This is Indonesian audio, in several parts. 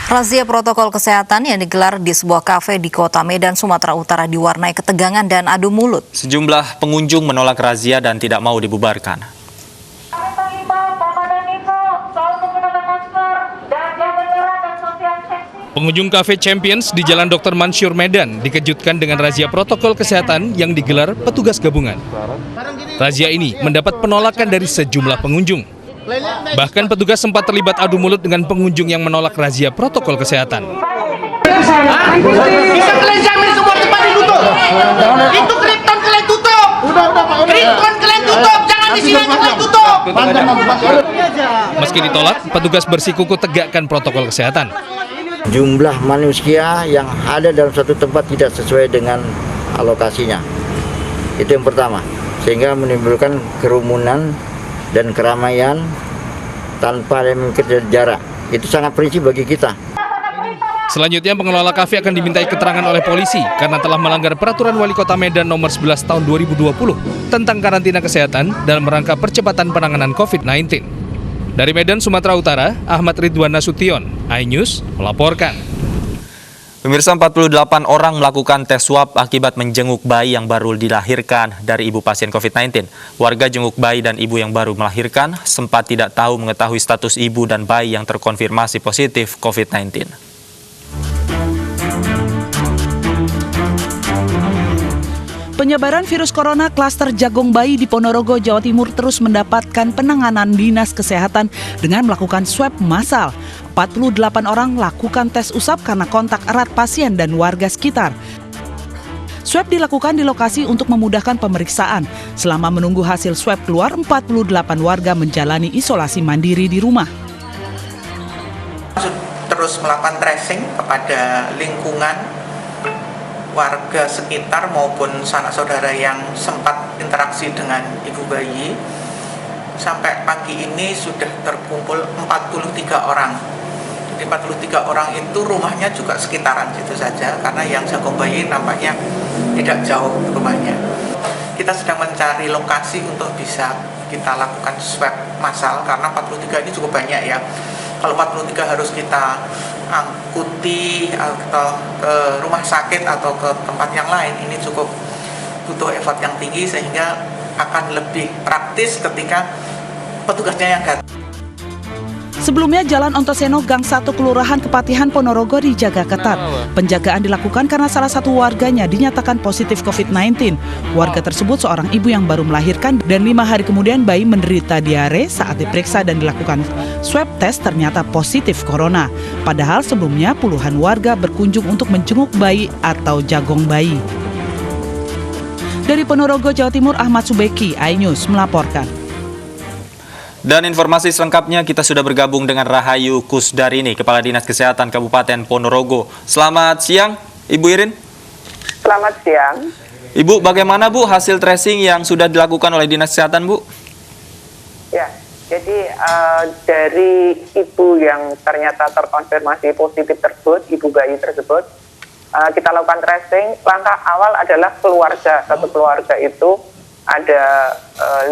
Razia protokol kesehatan yang digelar di sebuah kafe di Kota Medan, Sumatera Utara diwarnai ketegangan dan adu mulut. Sejumlah pengunjung menolak razia dan tidak mau dibubarkan. Pengunjung Cafe Champions di Jalan Dr. Mansur Medan dikejutkan dengan razia protokol kesehatan yang digelar petugas gabungan. Razia ini mendapat penolakan dari sejumlah pengunjung. Bahkan petugas sempat terlibat adu mulut dengan pengunjung yang menolak razia protokol kesehatan. Bisa kalian jamin semua tempat ditutup? Itu Krypton kalian tutup. Krypton kalian tutup, jangan di sini kalian tutup. Meski ditolak, petugas bersikukuh tegakkan protokol kesehatan. Jumlah manusia yang ada dalam satu tempat tidak sesuai dengan alokasinya. Itu yang pertama, sehingga menimbulkan kerumunan dan keramaian tanpa ada mengukur jarak. Itu sangat prinsip bagi kita. Selanjutnya, pengelola kafe akan dimintai keterangan oleh polisi karena telah melanggar peraturan Wali Kota Medan nomor 11 tahun 2020 tentang karantina kesehatan dalam rangka percepatan penanganan COVID-19. Dari Medan, Sumatera Utara, Ahmad Ridwan Nasution, iNews melaporkan. Pemirsa, 48 orang melakukan tes swab akibat menjenguk bayi yang baru dilahirkan dari ibu pasien COVID-19. Warga jenguk bayi dan ibu yang baru melahirkan sempat tidak tahu mengetahui status ibu dan bayi yang terkonfirmasi positif COVID-19. Penyebaran virus corona klaster jagung bayi di Ponorogo, Jawa Timur terus mendapatkan penanganan Dinas Kesehatan dengan melakukan swab massal. 48 orang lakukan tes usap karena kontak erat pasien dan warga sekitar. Swab dilakukan di lokasi untuk memudahkan pemeriksaan. Selama menunggu hasil swab keluar, 48 warga menjalani isolasi mandiri di rumah. Terus melakukan tracing kepada lingkungan warga sekitar maupun sanak saudara yang sempat interaksi dengan ibu bayi. Sampai pagi ini sudah terkumpul 43 orang. Jadi 43 orang itu rumahnya juga sekitaran situ saja, karena yang jagung bayi nampaknya tidak jauh rumahnya. Kita sedang mencari lokasi untuk bisa kita lakukan swab massal karena 43 ini cukup banyak ya. Kalau 43 harus kita angkuti atau ke rumah sakit atau ke tempat yang lain, ini cukup butuh effort yang tinggi, sehingga akan lebih praktis ketika petugasnya yang datang. Sebelumnya, Jalan Ontoseno Gang 1 Kelurahan Kepatihan Ponorogo dijaga ketat. Penjagaan dilakukan karena salah satu warganya dinyatakan positif COVID-19. Warga tersebut seorang ibu yang baru melahirkan dan 5 hari kemudian bayi menderita diare. Saat diperiksa dan dilakukan swab test ternyata positif corona. Padahal sebelumnya puluhan warga berkunjung untuk menjenguk bayi atau jagong bayi. Dari Ponorogo, Jawa Timur, Ahmad Subeki, iNews melaporkan. Dan informasi selengkapnya kita sudah bergabung dengan Rahayu Kusdarini, Kepala Dinas Kesehatan Kabupaten Ponorogo. Selamat siang, Ibu Irin. Selamat siang. Ibu, bagaimana Bu hasil tracing yang sudah dilakukan oleh Dinas Kesehatan, Bu? Ya, jadi dari ibu yang ternyata terkonfirmasi positif tersebut, ibu bayi tersebut, kita lakukan tracing. Langkah awal adalah keluarga. Satu keluarga itu ada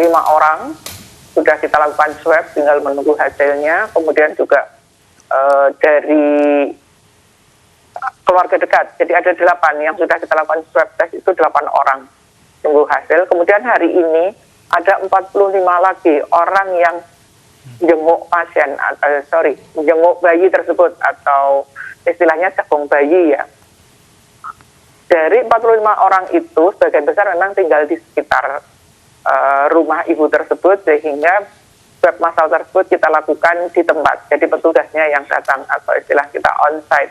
5 orang. Sudah kita lakukan swab, tinggal menunggu hasilnya. Kemudian juga dari keluarga dekat, jadi ada 8 yang sudah kita lakukan swab test, itu 8 orang tunggu hasil. Kemudian hari ini ada 45 lagi orang yang jenguk pasien, jenguk bayi tersebut, atau istilahnya jagung bayi ya. Dari 45 orang itu, sebagian besar memang tinggal di sekitar rumah ibu tersebut, sehingga swab massal tersebut kita lakukan di tempat. Jadi petugasnya yang datang, atau istilah kita on-site,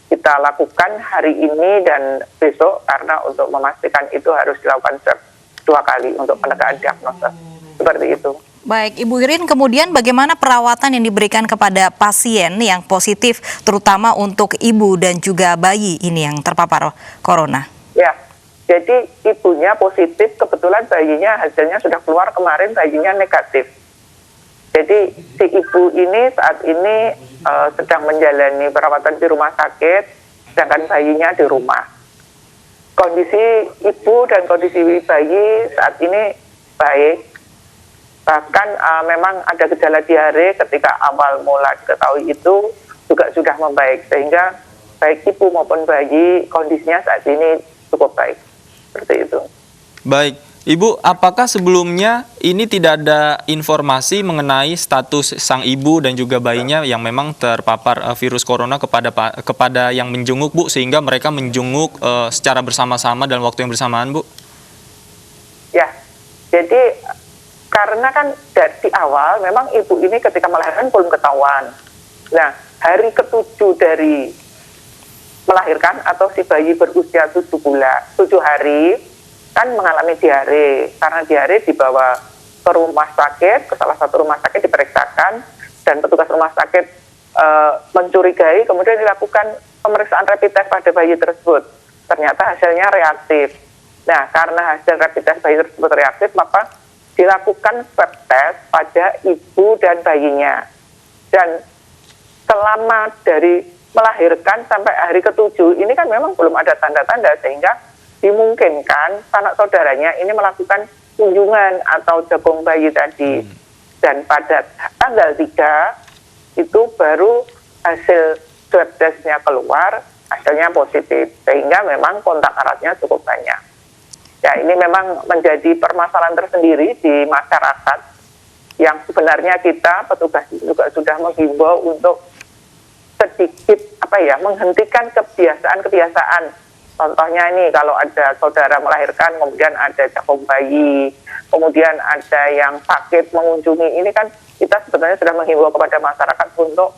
kita lakukan hari ini dan besok, karena untuk memastikan itu harus dilakukan swab 2 kali untuk penegakan diagnosa. Seperti itu. Baik, Ibu Irin, kemudian bagaimana perawatan yang diberikan kepada pasien yang positif, terutama untuk ibu dan juga bayi ini yang terpapar corona? Ya. Jadi ibunya positif, kebetulan bayinya hasilnya sudah keluar kemarin, bayinya negatif. Jadi si ibu ini saat ini sedang menjalani perawatan di rumah sakit, sedangkan bayinya di rumah. Kondisi ibu dan kondisi bayi saat ini baik. Bahkan memang ada gejala diare ketika awal mula diketahui itu, juga sudah membaik, sehingga baik ibu maupun bayi kondisinya saat ini cukup baik. Seperti itu. Baik, Ibu, apakah sebelumnya ini tidak ada informasi mengenai status sang ibu dan juga bayinya yang memang terpapar virus corona kepada yang menjenguk, Bu, sehingga mereka menjenguk secara bersama-sama dalam waktu yang bersamaan, Bu? Ya, jadi karena kan dari awal memang ibu ini ketika melahirkan belum ketahuan. Nah, hari ke-7 dari melahirkan atau si bayi berusia 7 hari kan mengalami diare. Karena diare dibawa ke rumah sakit, ke salah satu rumah sakit diperiksakan, dan petugas rumah sakit mencurigai, kemudian dilakukan pemeriksaan rapid test pada bayi tersebut. Ternyata hasilnya reaktif. Nah, karena hasil rapid test bayi tersebut reaktif, maka dilakukan swab test pada ibu dan bayinya. Dan selama dari melahirkan sampai hari ke-7, ini kan memang belum ada tanda-tanda, sehingga dimungkinkan sanak saudaranya ini melakukan kunjungan atau jagung bayi tadi. Dan pada tanggal 3, itu baru hasil swab testnya keluar, hasilnya positif, sehingga memang kontak eratnya cukup banyak. Ya, ini memang menjadi permasalahan tersendiri di masyarakat, yang sebenarnya kita, petugas juga sudah menghimbau untuk sedikit menghentikan kebiasaan-kebiasaan. Contohnya ini, kalau ada saudara melahirkan, kemudian ada jagung bayi, kemudian ada yang sakit mengunjungi, ini kan kita sebenarnya sudah menghimbau kepada masyarakat untuk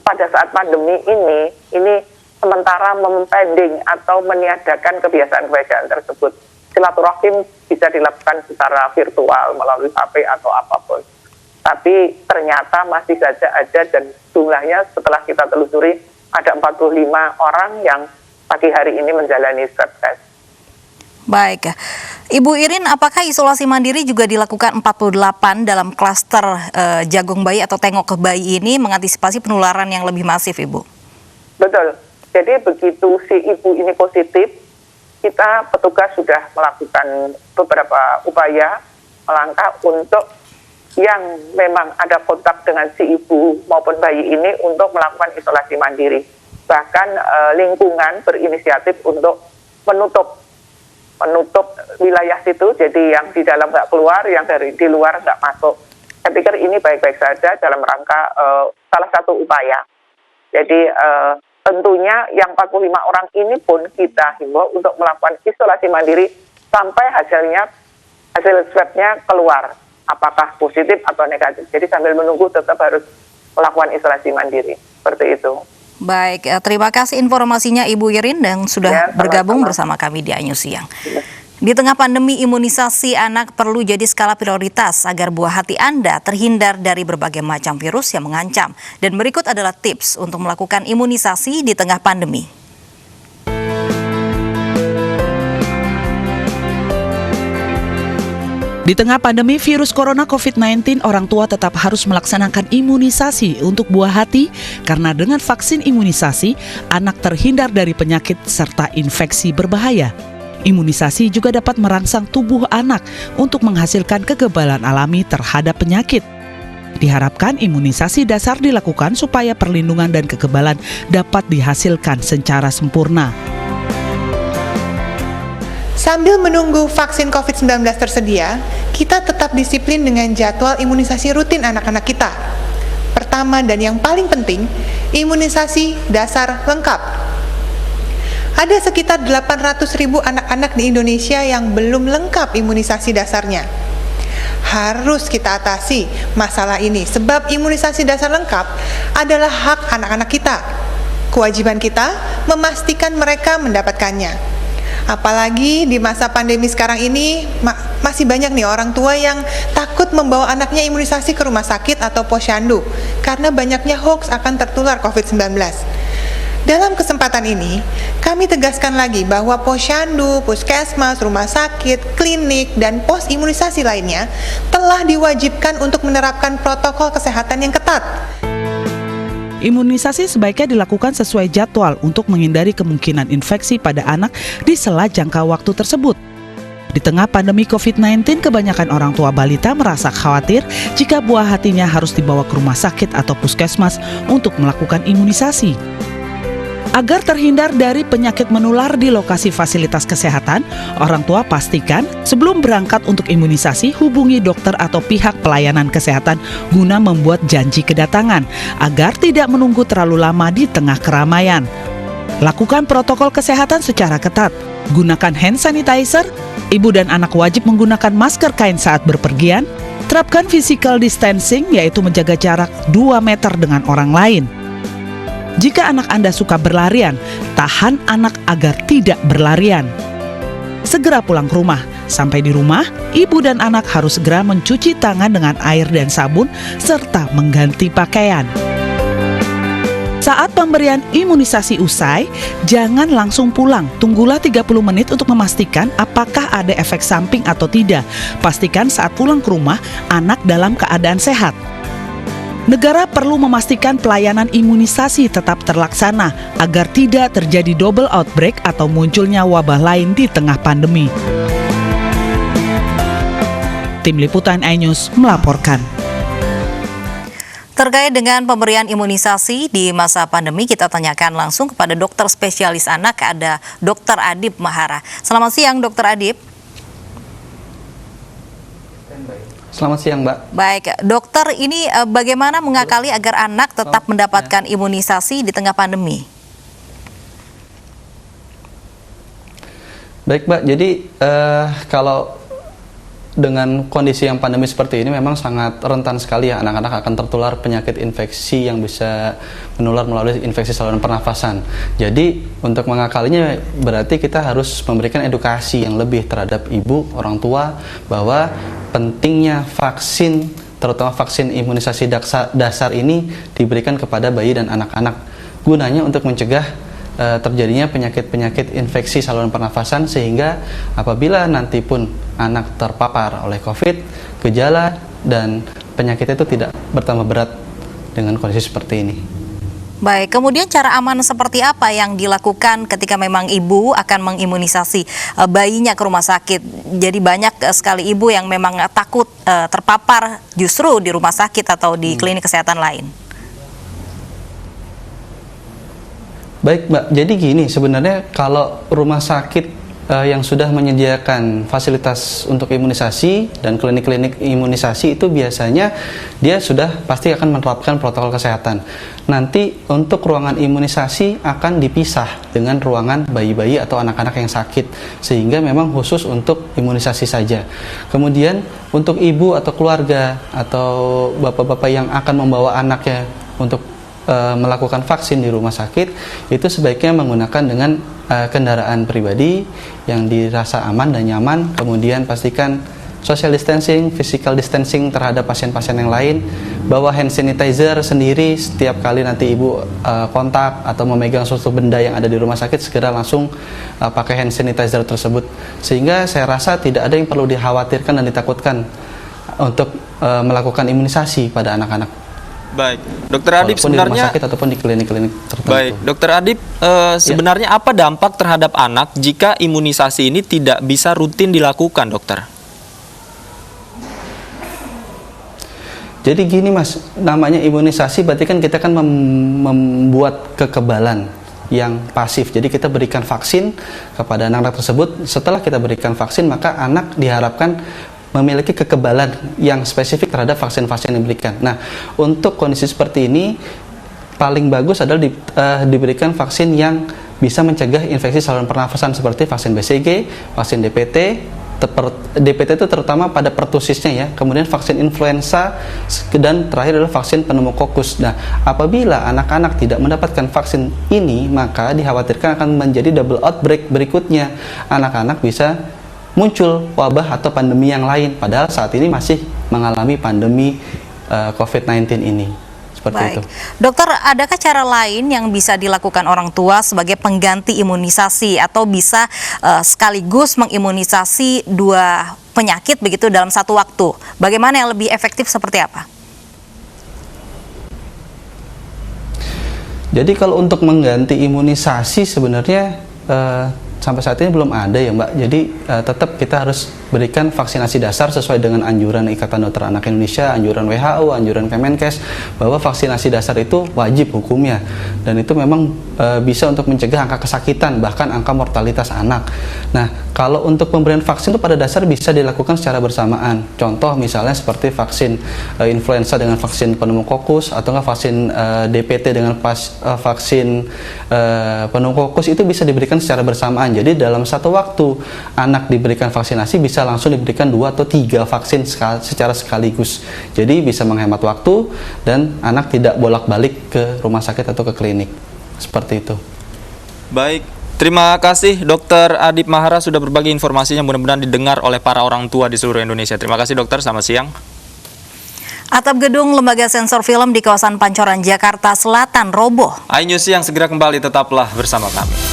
pada saat pandemi ini sementara mempending atau meniadakan kebiasaan-kebiasaan tersebut. Silaturahim bisa dilakukan secara virtual melalui HP atau apapun. Tapi ternyata masih saja ada, dan jumlahnya setelah kita telusuri ada 45 orang yang pagi hari ini menjalani swab test. Baik, Ibu Irin, apakah isolasi mandiri juga dilakukan 48 dalam klaster jagung bayi atau tengok ke bayi ini mengantisipasi penularan yang lebih masif, Ibu? Betul. Jadi begitu si ibu ini positif, kita petugas sudah melakukan beberapa upaya melangkah untuk yang memang ada kontak dengan si ibu maupun bayi ini untuk melakukan isolasi mandiri. Bahkan lingkungan berinisiatif untuk menutup wilayah situ, jadi yang di dalam nggak keluar, yang dari di luar nggak masuk. Saya pikir ini baik-baik saja dalam rangka salah satu upaya. Jadi tentunya yang 45 orang ini pun kita himbau untuk melakukan isolasi mandiri sampai hasil swabnya keluar, apakah positif atau negatif. Jadi sambil menunggu tetap harus melakukan isolasi mandiri. Seperti itu. Baik, terima kasih informasinya Ibu Irin dan sudah bergabung bersama kami di iNews Siang. Di tengah pandemi, imunisasi anak perlu jadi skala prioritas agar buah hati Anda terhindar dari berbagai macam virus yang mengancam. Dan berikut adalah tips untuk melakukan imunisasi di tengah pandemi. Di tengah pandemi virus corona COVID-19, orang tua tetap harus melaksanakan imunisasi untuk buah hati karena dengan vaksin imunisasi, anak terhindar dari penyakit serta infeksi berbahaya. Imunisasi juga dapat merangsang tubuh anak untuk menghasilkan kekebalan alami terhadap penyakit. Diharapkan imunisasi dasar dilakukan supaya perlindungan dan kekebalan dapat dihasilkan secara sempurna. Sambil menunggu vaksin COVID-19 tersedia, kita tetap disiplin dengan jadwal imunisasi rutin anak-anak kita. Pertama dan yang paling penting, imunisasi dasar lengkap. Ada sekitar 800.000 anak-anak di Indonesia yang belum lengkap imunisasi dasarnya. Harus kita atasi masalah ini, sebab imunisasi dasar lengkap adalah hak anak-anak kita. Kewajiban kita memastikan mereka mendapatkannya. Apalagi di masa pandemi sekarang ini, masih banyak nih orang tua yang takut membawa anaknya imunisasi ke rumah sakit atau posyandu karena banyaknya hoax akan tertular COVID-19. Dalam kesempatan ini, kami tegaskan lagi bahwa posyandu, puskesmas, rumah sakit, klinik, dan pos imunisasi lainnya telah diwajibkan untuk menerapkan protokol kesehatan yang ketat. Imunisasi sebaiknya dilakukan sesuai jadwal untuk menghindari kemungkinan infeksi pada anak di sela jangka waktu tersebut. Di tengah pandemi COVID-19, kebanyakan orang tua balita merasa khawatir jika buah hatinya harus dibawa ke rumah sakit atau puskesmas untuk melakukan imunisasi. Agar terhindar dari penyakit menular di lokasi fasilitas kesehatan, orang tua pastikan sebelum berangkat untuk imunisasi hubungi dokter atau pihak pelayanan kesehatan guna membuat janji kedatangan agar tidak menunggu terlalu lama di tengah keramaian. Lakukan protokol kesehatan secara ketat. Gunakan hand sanitizer, ibu dan anak wajib menggunakan masker kain saat berpergian, terapkan physical distancing yaitu menjaga jarak 2 meter dengan orang lain. Jika anak Anda suka berlarian, tahan anak agar tidak berlarian. Segera pulang ke rumah. Sampai di rumah, ibu dan anak harus segera mencuci tangan dengan air dan sabun serta mengganti pakaian. Saat pemberian imunisasi usai, jangan langsung pulang. Tunggulah 30 menit untuk memastikan apakah ada efek samping atau tidak. Pastikan saat pulang ke rumah, anak dalam keadaan sehat. Negara perlu memastikan pelayanan imunisasi tetap terlaksana agar tidak terjadi double outbreak atau munculnya wabah lain di tengah pandemi. Tim Liputan iNews melaporkan. Terkait dengan pemberian imunisasi di masa pandemi, kita tanyakan langsung kepada dokter spesialis anak, ada Dr. Adib Mahara. Selamat siang, Dr. Adib. Selamat siang, Mbak. Baik, dokter, ini bagaimana mengakali agar anak tetap mendapatkan imunisasi di tengah pandemi? Baik, Mbak. Jadi kalau dengan kondisi yang pandemi seperti ini memang sangat rentan sekali ya anak-anak akan tertular penyakit infeksi yang bisa menular melalui infeksi saluran pernafasan. Jadi untuk mengakalinya berarti kita harus memberikan edukasi yang lebih terhadap ibu, orang tua bahwa pentingnya vaksin, terutama vaksin imunisasi dasar ini diberikan kepada bayi dan anak-anak gunanya untuk mencegah terjadinya penyakit-penyakit infeksi saluran pernafasan sehingga apabila nanti pun anak terpapar oleh COVID, gejala dan penyakitnya itu tidak bertambah berat dengan kondisi seperti ini. Baik, kemudian cara aman seperti apa yang dilakukan ketika memang ibu akan mengimunisasi bayinya ke rumah sakit? Jadi banyak sekali ibu yang memang takut terpapar justru di rumah sakit atau di klinik kesehatan lain. Baik, Mbak. Jadi gini, sebenarnya kalau rumah sakit yang sudah menyediakan fasilitas untuk imunisasi dan klinik-klinik imunisasi itu biasanya dia sudah pasti akan menerapkan protokol kesehatan. Nanti untuk ruangan imunisasi akan dipisah dengan ruangan bayi-bayi atau anak-anak yang sakit sehingga memang khusus untuk imunisasi saja. Kemudian untuk ibu atau keluarga atau bapak-bapak yang akan membawa anaknya untuk melakukan vaksin di rumah sakit itu sebaiknya menggunakan dengan kendaraan pribadi yang dirasa aman dan nyaman. Kemudian pastikan social distancing, physical distancing terhadap pasien-pasien yang lain. Bawa hand sanitizer sendiri setiap kali nanti ibu kontak atau memegang suatu benda yang ada di rumah sakit, segera langsung pakai hand sanitizer tersebut. Sehingga saya rasa tidak ada yang perlu dikhawatirkan dan ditakutkan untuk melakukan imunisasi pada anak-anak. Baik, Dokter Adib, sebenarnya di rumah sakit ataupun di klinik-klinik tertentu. Baik, Dokter Adib, sebenarnya apa dampak terhadap anak jika imunisasi ini tidak bisa rutin dilakukan, Dokter? Jadi gini Mas, namanya imunisasi berarti kan kita kan membuat kekebalan yang pasif. Jadi kita berikan vaksin kepada anak-anak tersebut. Setelah kita berikan vaksin, maka anak diharapkan memiliki kekebalan yang spesifik terhadap vaksin-vaksin yang diberikan. Nah, untuk kondisi seperti ini paling bagus adalah diberikan vaksin yang bisa mencegah infeksi saluran pernafasan seperti vaksin BCG, vaksin DPT. DPT itu terutama pada pertusisnya ya, kemudian vaksin influenza, dan terakhir adalah vaksin pneumokokus. Nah, apabila anak-anak tidak mendapatkan vaksin ini, maka dikhawatirkan akan menjadi double outbreak berikutnya. Anak-anak bisa muncul wabah atau pandemi yang lain, padahal saat ini masih mengalami pandemi COVID-19 ini. Seperti Baik. itu. Dokter, adakah cara lain yang bisa dilakukan orang tua sebagai pengganti imunisasi atau bisa sekaligus mengimunisasi dua penyakit begitu dalam satu waktu? Bagaimana yang lebih efektif seperti apa? Jadi kalau untuk mengganti imunisasi sebenarnya sampai saat ini belum ada ya Mbak. Jadi tetap kita harus berikan vaksinasi dasar sesuai dengan anjuran Ikatan Dokter Anak Indonesia, anjuran WHO, anjuran Kemenkes, bahwa vaksinasi dasar itu wajib hukumnya, dan itu memang bisa untuk mencegah angka kesakitan bahkan angka mortalitas anak. Nah, kalau untuk pemberian vaksin itu pada dasar bisa dilakukan secara bersamaan. Contoh misalnya seperti vaksin influenza dengan vaksin pneumokokus, atau enggak vaksin DPT dengan vaksin pneumokokus, itu bisa diberikan secara bersamaan. Jadi dalam satu waktu anak diberikan vaksinasi bisa langsung diberikan 2 atau 3 vaksin secara sekaligus. Jadi bisa menghemat waktu dan anak tidak bolak-balik ke rumah sakit atau ke klinik. Seperti itu. Baik, terima kasih Dr. Adip Mahara sudah berbagi informasinya, mudah-mudahan didengar oleh para orang tua di seluruh Indonesia. Terima kasih dokter, selamat siang. Atap gedung Lembaga Sensor Film di kawasan Pancoran, Jakarta Selatan roboh. iNews yang segera kembali, tetaplah bersama kami.